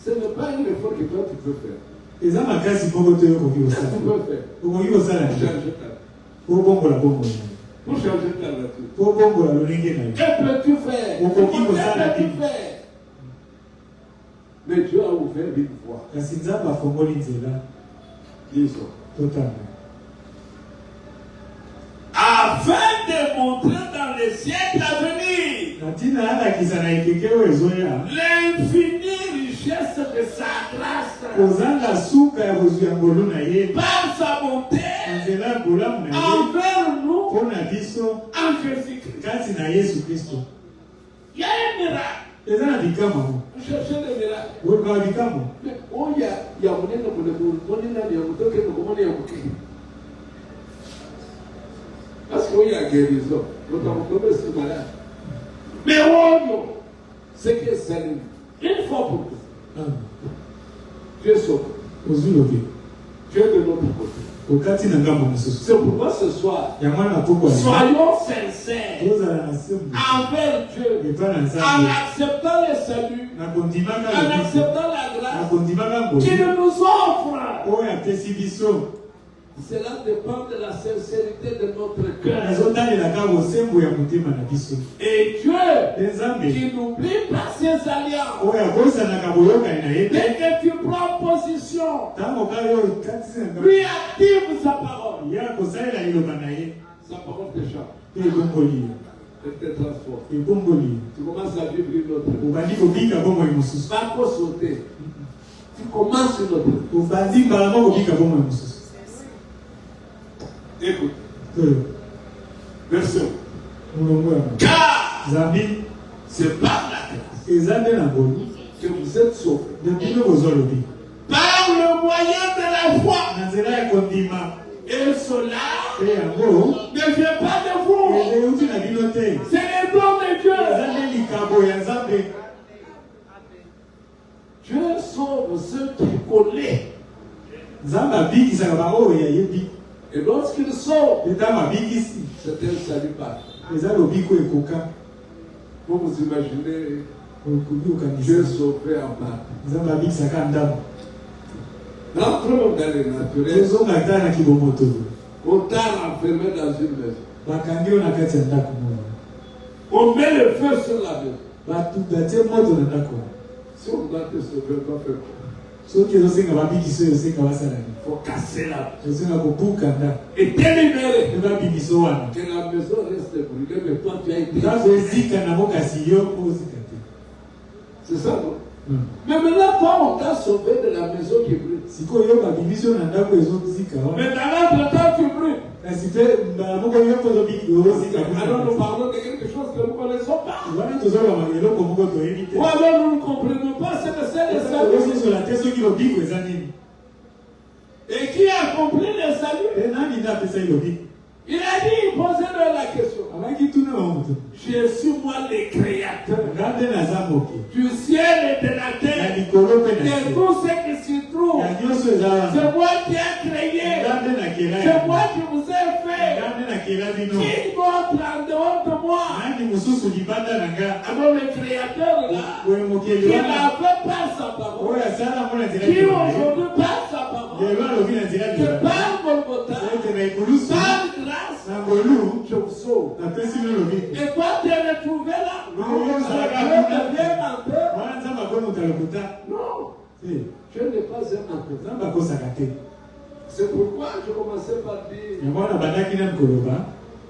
ce n'est pas un effort que toi tu peux faire. eza makasi moko te oyo okoki Qu'est-ce que kosala. tu peux faire okoki kosala pour nini? changer ta vie? po obongola bomoi na yo Pour changer ta nature. po obongola lolenge na yo. Que peux-tu faire? Au coquille, Que au salade. peux-tu faire? Mais Dieu a ouvert une voie. kasi nzambe afongoli nzela. Disons. totanga Afin de montrer dans les siècles à venir na ntina alakisa na ekeke oyo ezoya l'infinie richesse de sa grâce kozanga suka ya kozwi ya ngolu na ye par sa bonté na nzela ya bolamu na ye envers nous mpo na biso en Jésus-Christ. kati na yesu kristo. Il y a un miracle. eza na bikambo Vous cherchez le miracle. olukaka bikambo Mais oh, il y a monene monene ya mutoke mukomone ya muki. Parce qu'il y a guérison. Donc on peut se malade. Mais oh non, c'est que c'est une fois pour tout. amen. Tu es sauvé. ozwi lobiko Dieu est de notre côté. C'est pourquoi ce soir, soyons sincères envers Dieu, en acceptant le salut, en acceptant la grâce qu'il nous offre. Cela dépend de la sincérité de notre cœur. Et Dieu, qui n'oublie pas ses alliances, dès que tu prends position, lui active sa parole. Sa parole te change. Elle te transforme. Tu commences à vivre une autre vie. Pas pour sauter. Tu commences une autre vie. Écoute. Version. Car c'est par la grâce que vous êtes sauvés. Par le moyen de la foi. Et cela ne vient pas de vous. C'est le don de Dieu. Dieu sauve ceux qu'il connaît. Et lorsqu'il sauve, c'est un salut parfait. Vous vous imaginez Dieu sauvé en partie. Rentrons dans les naturels. On t'a enfermé dans une maison. On met le feu sur la maison. Si on doit te sauver, on doit faire quoi? Il faut casser la maison. Et délibérer que la maison reste brûlée, mais toi tu as été. C'est ça, non? Mais maintenant, toi, on t'a sauvé de la maison qui brûle. Mais dans l'entretemps, tu brûles. Alors nous parlons de quelque chose que nous ne connaissons pas. Ou alors nous ne comprenons pas ce que c'est le salut. Et qui a accompli le salut? Il a dit, posez-leur la question. Je suis moi le créateur du ciel et de la terre, et tout ce qui s'y trouve. C'est moi qui ai créé. C'est moi qui vous ai fait. Qui d'autre en dehors de moi? Alors le créateur là, qui l'a fait par sa parole, qui aujourd'hui par sa parole, que par Golgotha, par grâce, je vous sauve. Et toi, tu es retrouvé là. Non. Je n'ai pas un menteur. C'est pourquoi je commençais par dire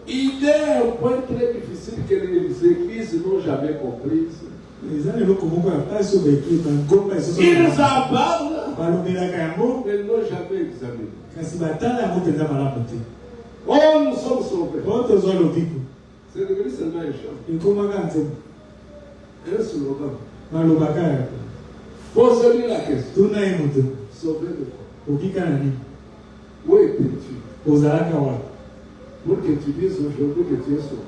il est un point très difficile que les églises n'ont jamais compris. Ils en parlent, mais n'ont jamais examiné. Oh, nous sommes sauvés. C'est devenu seulement un chant. Un slogan. Pose-lui la question. Sauvé de quoi? Où étais-tu? Pour que tu dises aujourd'hui que tu es sauvé.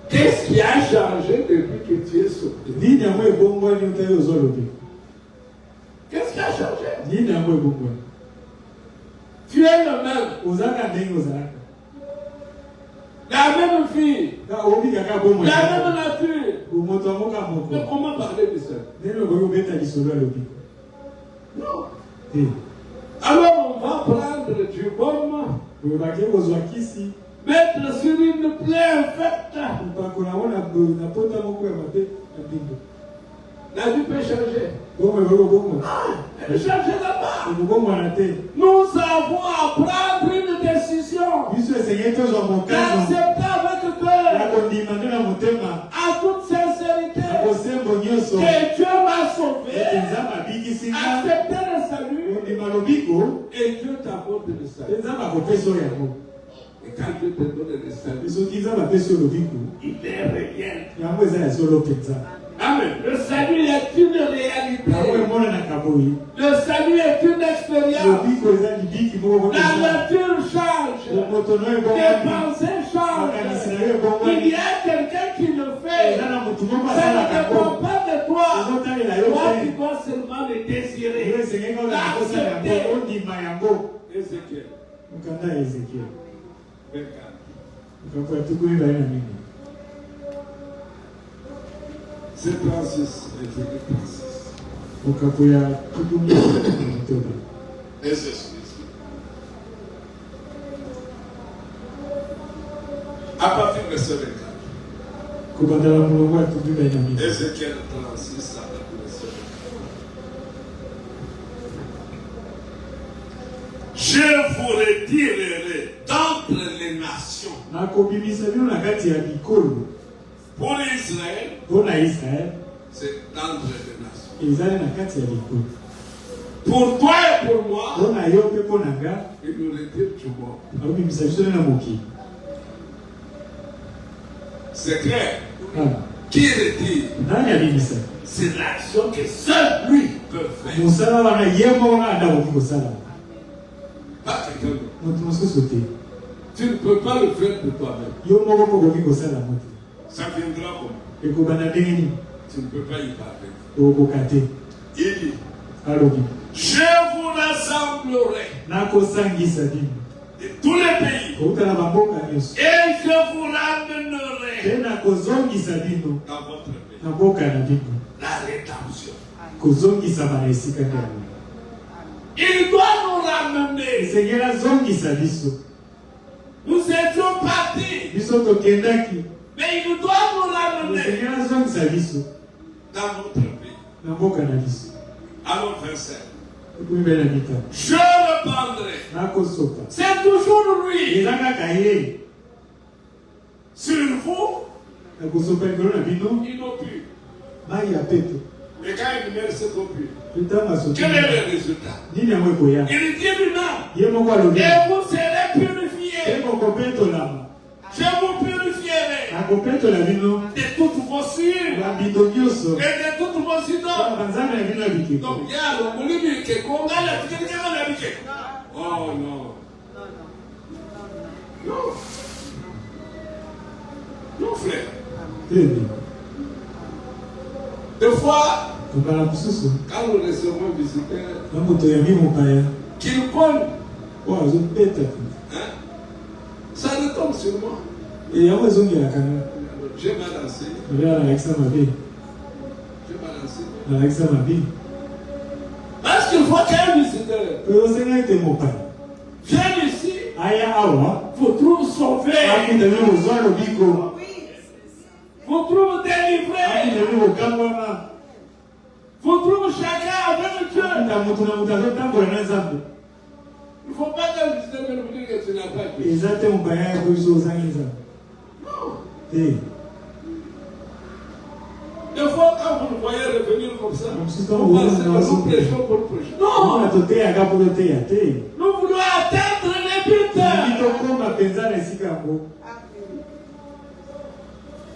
Qu'est-ce qui a changé depuis que tu es sauvé? Qu'est-ce qui a changé? Tu es le même. La même fille. La même nature. Mais comment parler de ça? Non. Alors on va prendre du baume, mettre sur une plaie infecte. La vie peut changer. Elle change là-bas. Nous avons à prendre une décision. D'accepter avec cœur, à toute sincérité, que Dieu m'a sauvé. Accepter le salut. Et Dieu t'apporte le salut. Et quand Dieu te donne le salut, il est réel. Amen. Le salut est une réalité. Le salut est une expérience. La nature change. Les pensées changent. Il y a quelqu'un qui le fait. Ça ne dépend pas de toi. Toi, tu dois seulement le désirer. L'accepter accepter. Ézéchiel. 24. C'est 36. Ézéchiel 36. Et c'est celui-ci. À partir de verset 24. Ézéchiel 36 à partir de verset 24. Je vous retirerai d'entre les nations. Pour Israël, c'est d'entre les nations. Pour toi et pour moi, il nous retire du monde. C'est clair. Qui retire? C'est l'action que seul lui peut faire. Pas quelqu'un d'autre. Tu ne peux pas le faire de toi-même. Ça viendra comment? Tu ne peux pas y parler. Il dit, je vous rassemblerai de tous les pays et je vous ramènerai dans votre pays. La rédemption. Il doit nous ramener. Nous étions partis. Mais il doit nous ramener dans notre pays. Alors, verset. Je reprendrai. C'est toujours lui. Sur vous, ils n'ont plus. Et quand il ne se trompe plus, quel est le résultat? Il dit maintenant, et vous serez purifiés. Je vous purifierai de toutes vos sueurs et de toutes vos idoles. Donc, il y a le volume qui est comme là, oh non. Non. Non, frère. Des fois, quand nous recevons un visiteur, qu'il colle, ça retombe sur moi. J'ai mal dansé. Parce qu'il faut qu'un visiteur vienne ici, vous trouve sauvé, vous trouve délivré, vous trouve chacun avec Dieu. Il ne faut pas que le visiteur vienne vous dire que tu n'as pas Dieu. Des fois, quand vous le voyez revenir comme ça, vous pensez que nous prêchons pour prêcher. Non! Nous voulons atteindre les buts.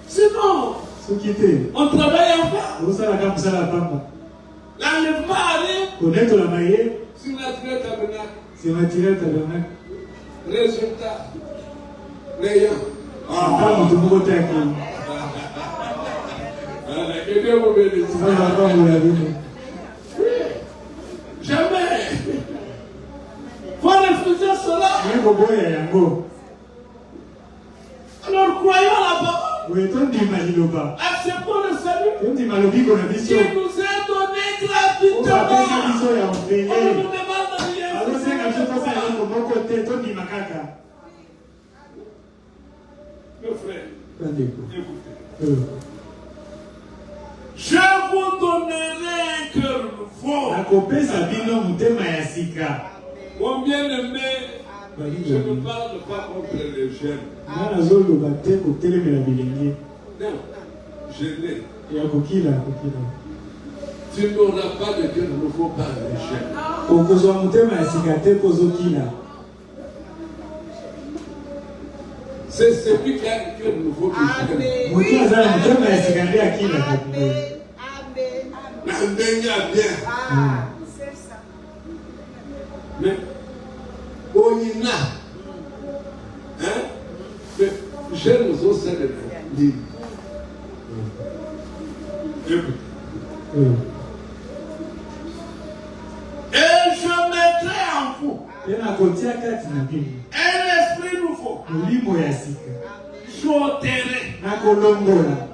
Sinon, on travaille en bas. L'enlèvement arrive sur la tabernacle. Résultat, l'ayant. Que Dieu vous bénisse. Jamais. Faut refuser cela. Alors croyons la parole. Acceptons le salut. Qui nous est donné gratuitement. On nous demande rien. Mes frères, écoutez. Je vous donnerai un cœur nouveau. Mon bien-aimé, je ne parle pas contre les jeunes. Non, je n'ai. Tu n'auras pas de cœur nouveau par les jeunes. C'est celui qui a un cœur nouveau qui mais on y a, mais j'aime aux autres livres. Et je esprit nouveau. J'ôterai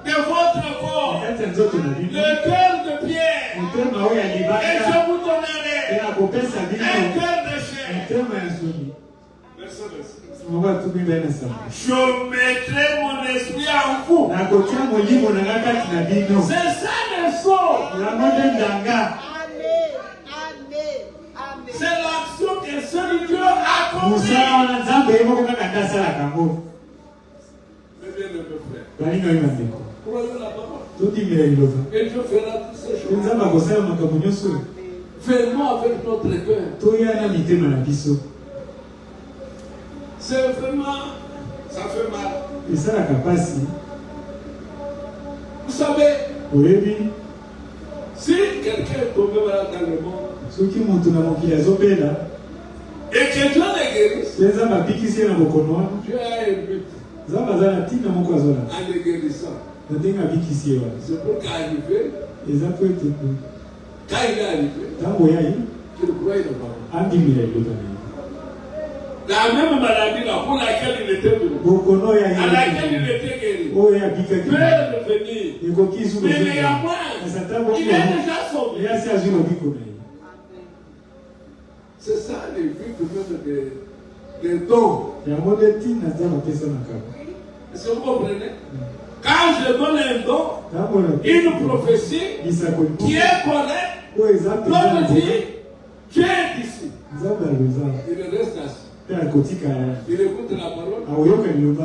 de votre corps le cœur de pierre. Et je vous donnerai un cœur de chair. Verset 26. Je mettrai mon esprit en vous. C'est ça le son. C'est l'action que seul Dieu accomplit. Mais bien le frère. Croyez la parole. Et Dieu fera toutes ces choses. Vraiment avec notre cœur. C'est vraiment, ça fait mal. Vous savez, si quelqu'un est tombé malade dans le monde, et que Dieu le guérisse, Dieu a un but en le guérissant. C'est pour qu'arriver, quand il est arrivé, qu'il croie le parole. La même maladie là, pour laquelle il était venu, à laquelle il était guéri, peut revenir. Mais néanmoins, il est déjà sauvé. C'est ça les vues même des dons. Est-ce que vous comprenez? Quand je donne un don, une prophétie qui est correcte, l'homme dit, tu es ici. Il reste assis. Il écoute la parole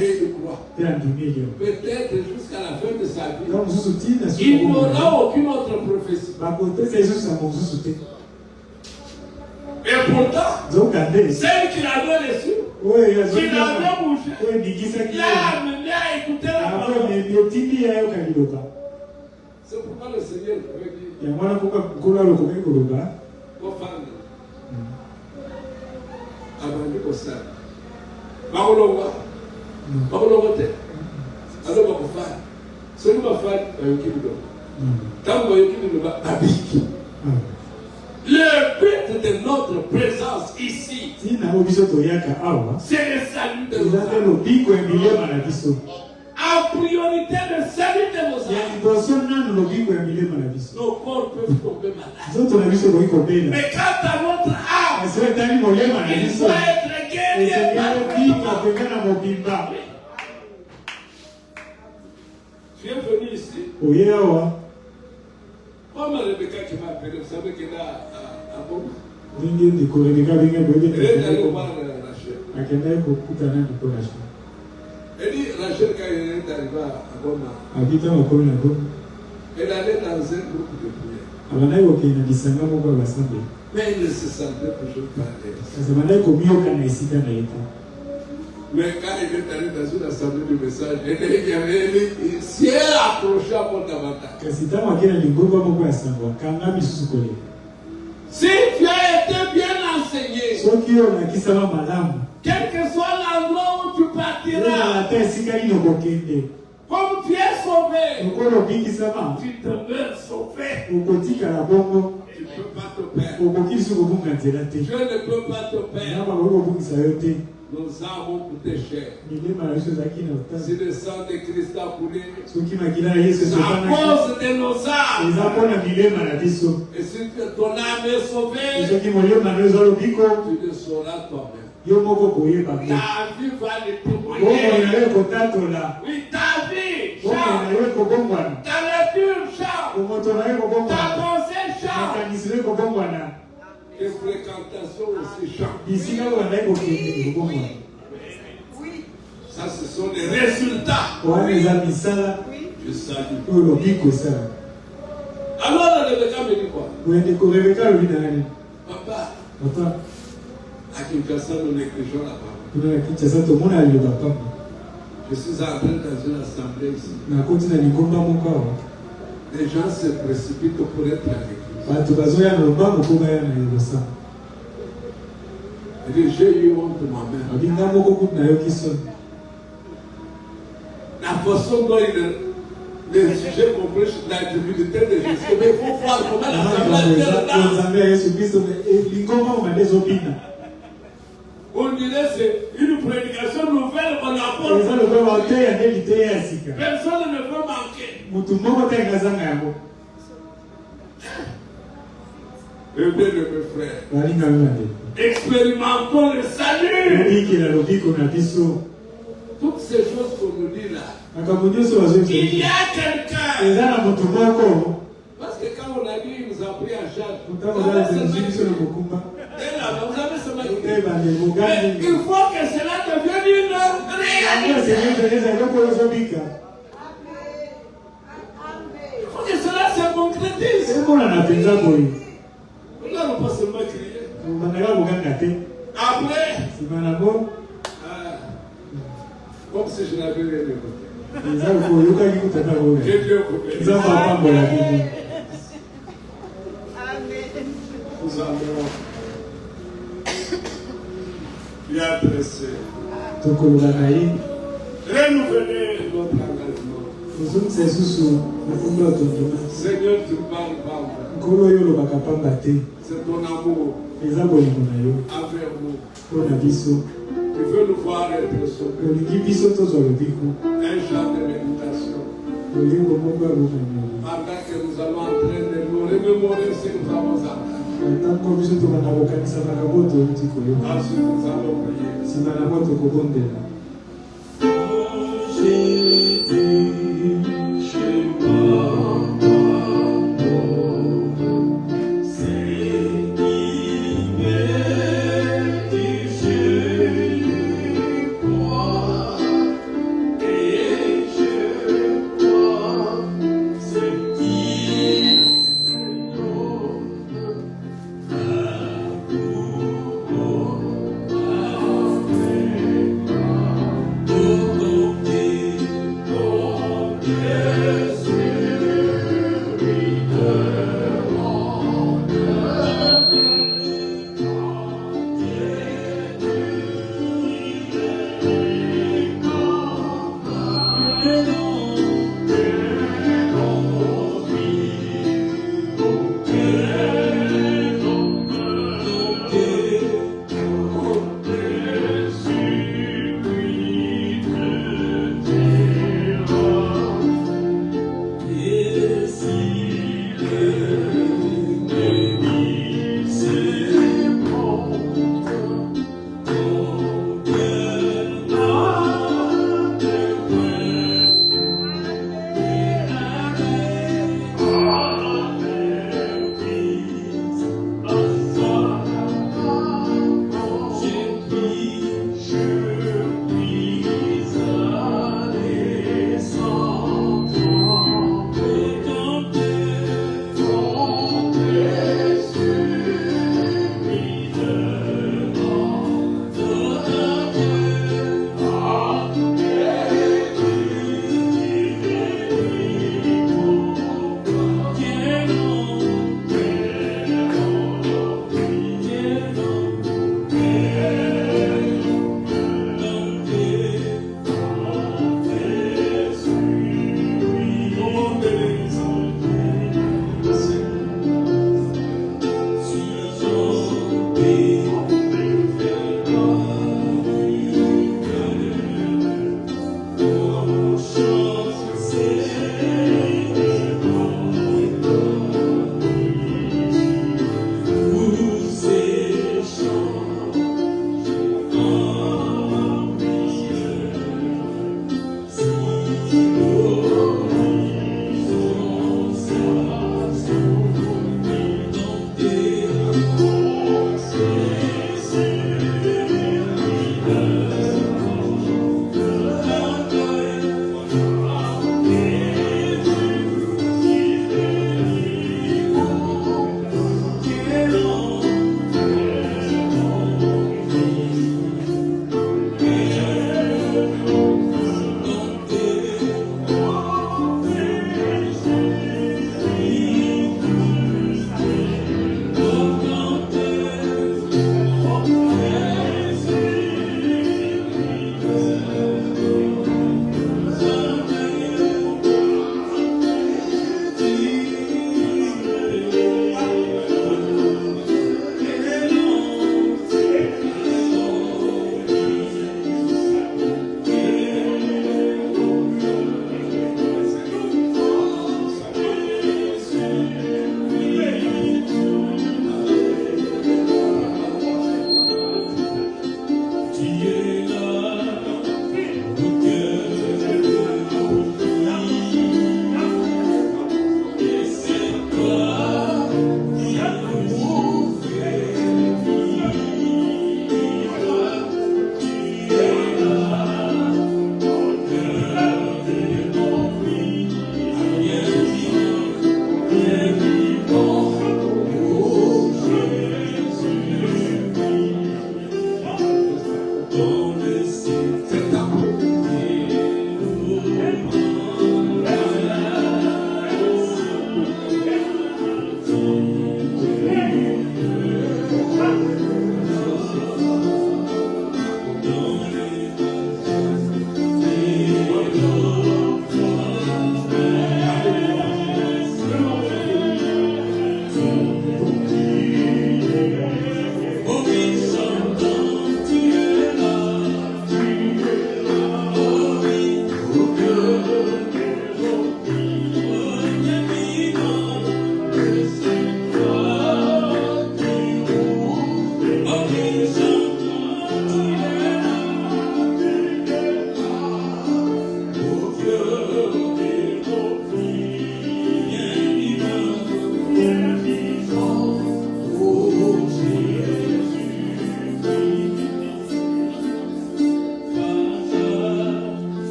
et il croit. Peut-être jusqu'à la fin de sa vie, il n'aura aucune autre prophétie. Et pourtant, celle qu'il avait reçue, qu'il avait bougé, l'a amené à écouter la parole. C'est pourquoi le Seigneur pouvait dire, abandi kosala bakolongwa te alo bakofala soki bafali bayoki biloko ntango bayoki biloko babiki. Le but de notre présence ici, c'est le salut de nos âmes. En priorité, le salut de nos âmes. Nos corps peuvent tomber malades. Mais quant à notre âme, il faut être guéri par je suis venu ici. Comme Rebecca qui m'a appelé, vous savez qu'elle est à Boma. Elle est allée voir Rachel. Elle dit, Rachel, quand elle est arrivée à Boma, elle allait dans un groupe de prière. Mais elle ne se sentait toujours pas à l'aise. Mais quand elle est allée dans une assemblée de messages, elle s'est accrochée à mon avantage. Si tu as été bien enseigné, quel que soit l'endroit où tu partiras, comme tu es sauvé, tu demeures sauvé. Tu ne peux pas te perdre. Je ne peux pas te perdre. Nous avons coûté cher. Si le sang de Christ a coulé, c'est à cause de nos âmes. Et si ton âme est sauvée, tu le sauras toi-même. Ta vie va le témoigner. Oui, ta vie change. Ta lecture change. Ta pensée change. Les fréquentations aussi changent. Ça, ce sont les résultats. Je salue. Alors, Rebecca me dit quoi? Papa, à Kinshasa, nous négligeons la parole. Je suis entré dans une assemblée ici. Les gens se précipitent pour être à l'église. J'ai eu honte de moi-même. La façon dont les sujets comprennent la divinité de Jésus. Mais il faut voir comment l'assemblée est. On dirait que c'est une prédication nouvelle qu'on apporte. Personne ne peut manquer. Et bien, mes frères, expérimentons le salut. Toutes ces choses qu'on nous dit là, il y a quelqu'un. Parce que quand on a dit, il nous a pris en charge. Vous avez seulement dit. Mais il faut que cela devienne une réalité. Il faut que cela se concrétise. Là, on ne peut pas seulement crier. Après, comme si je n'avais rien écouté. Que Dieu vous bénisse. Nous allons lui adresser. Renouveler notre engagement. Seigneur, tu parles pas. C'est ton amour envers nous. Tu veux nous voir être sauvés. Un genre de méditation. Pendant que nous allons en train de nous remémorer ce que nous avons entendu. Ensuite, nous allons prier.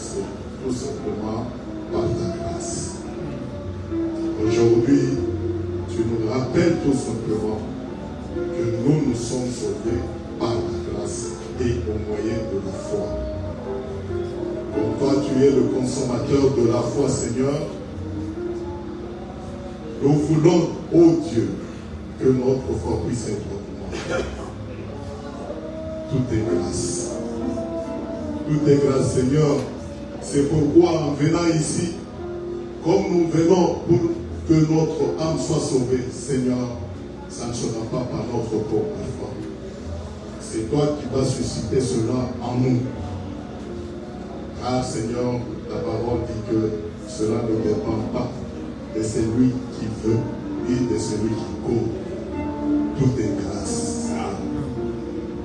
c'est tout simplement par ta grâce. Aujourd'hui, tu nous rappelles tout simplement que nous sommes sauvés par la grâce et au moyen de la foi. Comme toi, tu es le consommateur de la foi, Seigneur, nous voulons, ô Dieu, que notre foi puisse être augmentée. Tout est grâce. Tout est grâce, Seigneur. C'est pourquoi en venant ici, comme nous venons pour que notre âme soit sauvée, Seigneur, ça ne sera pas par notre propre foi. C'est toi qui vas susciter cela en nous. Car, Seigneur, ta parole dit que cela ne dépend pas de celui qui veut et de celui qui court. Tout est grâce.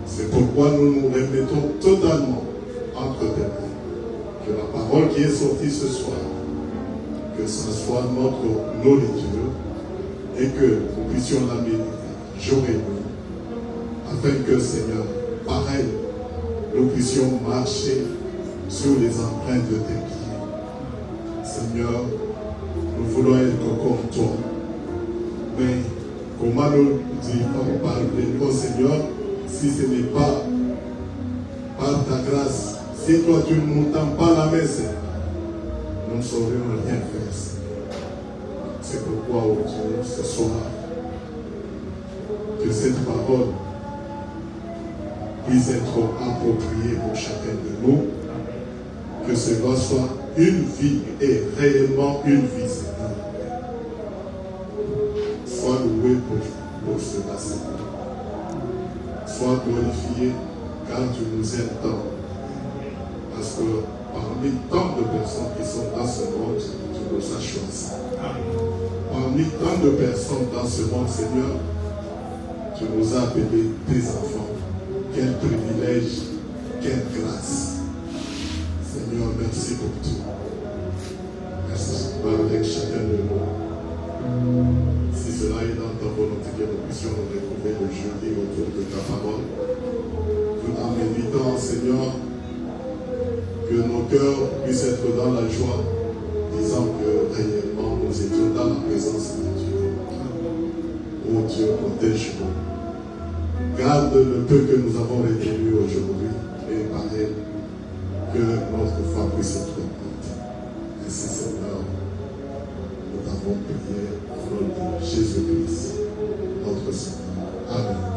C'est pourquoi nous nous remettons totalement entre tes mains. Que la parole qui est sortie ce soir, que ce soit notre nourriture et que nous puissions la méditer jour et nuit, afin que, Seigneur, pareil, nous puissions marcher sur les empreintes de tes pieds. Seigneur, nous voulons être comme toi. Mais comment nous disons par Seigneur, si ce n'est pas par ta grâce, si toi tu ne nous tends pas la main, Seigneur, nous ne saurions rien faire, Seigneur. C'est pourquoi, oh Dieu, ce soir, que cette parole puisse être appropriée pour chacun de nous, que cela soit une vie et réellement une vie, Seigneur. Sois loué pour cela, Seigneur. Sois glorifié car tu nous aimes tant. Parce que parmi tant de personnes qui sont dans ce monde, tu nous as choisis. Parmi tant de personnes dans ce monde, Seigneur, tu nous as appelés tes enfants. Quel privilège, quelle grâce. Seigneur, merci pour tout. Merci avec chacun de nous. Si cela est dans ta volonté, que nous puissions nous retrouver le jeudi autour de ta parole. Tout en méditant, Seigneur, que nos cœurs puissent être dans la joie, disant que réellement nous étions dans la présence de Dieu. Oh Dieu, protège-nous. Garde le peu que nous avons retenu aujourd'hui et pareil, que notre foi puisse être augmentée. Ainsi, Seigneur, nous avons prié au nom de Jésus-Christ, notre Seigneur. Amen.